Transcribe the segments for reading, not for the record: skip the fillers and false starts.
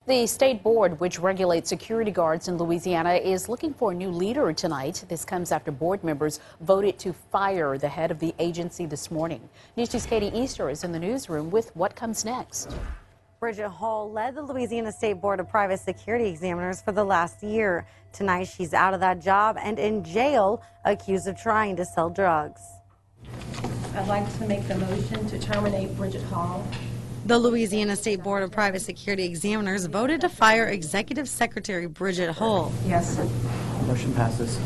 The state board, which regulates security guards in Louisiana, is looking for a new leader tonight. This comes after board members voted to fire the head of the agency this morning. News 2's Katie Easter is in the newsroom with what comes next. Bridget Hall led the Louisiana State Board of Private Security Examiners for the last year. Tonight, she's out of that job and in jail, accused of trying to sell drugs. I'd like to make the motion to terminate Bridget Hall. The Louisiana State Board of Private Security Examiners voted to fire Executive Secretary Bridget Hull. Yes. Motion passes.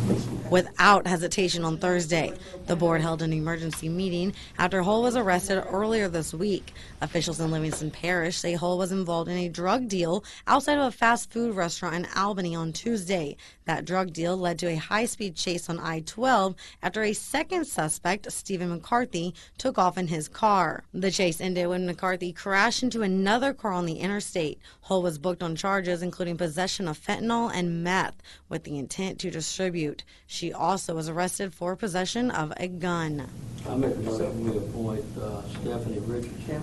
Without hesitation on Thursday, the board held an emergency meeting after Hull was arrested earlier this week. Officials in Livingston Parish say Hull was involved in a drug deal outside of a fast food restaurant in Albany on Tuesday. That drug deal led to a high-speed chase on I-12 after a second suspect, Stephen McCarthy, took off in his car. The chase ended when McCarthy crashed into another car on the interstate. Hull was booked on charges including possession of fentanyl and meth with the intent to distribute. She also was arrested for possession of a gun. I make a motion we appoint Stephanie Richardson.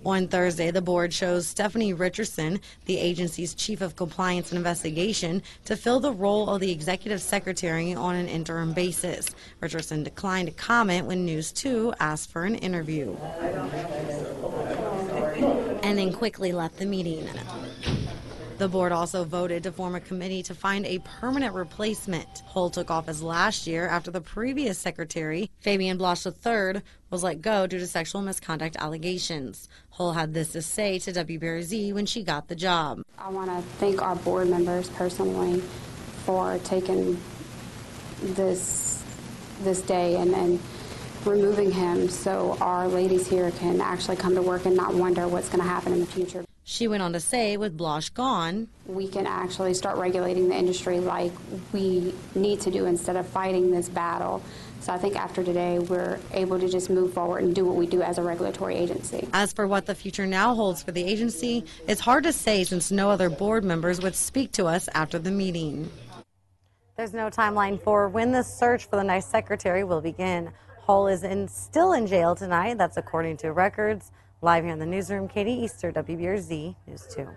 On Thursday, the board chose Stephanie Richardson, the agency's chief of compliance and investigation, to fill the role of the executive secretary on an interim basis. Richardson declined to comment when News 2 asked for an interview, and then quickly left the meeting. The board also voted to form a committee to find a permanent replacement. Hull took office last year after the previous secretary, Fabian Blosch III, was let go due to sexual misconduct allegations. Hull had this to say to WBRZ when she got the job. I want to thank our board members personally for taking this day and removing him so our ladies here can actually come to work and not wonder what's going to happen in the future. She went on to say, with Blosch gone, we can actually start regulating the industry like we need to do instead of fighting this battle. So I think after today, we're able to just move forward and do what we do as a regulatory agency. As for what the future now holds for the agency, it's hard to say since no other board members would speak to us after the meeting. There's no timeline for when the search for the next secretary will begin. Hull is still in jail tonight. That's according to records. Live here in the newsroom, Katie Easter, WBRZ News 2.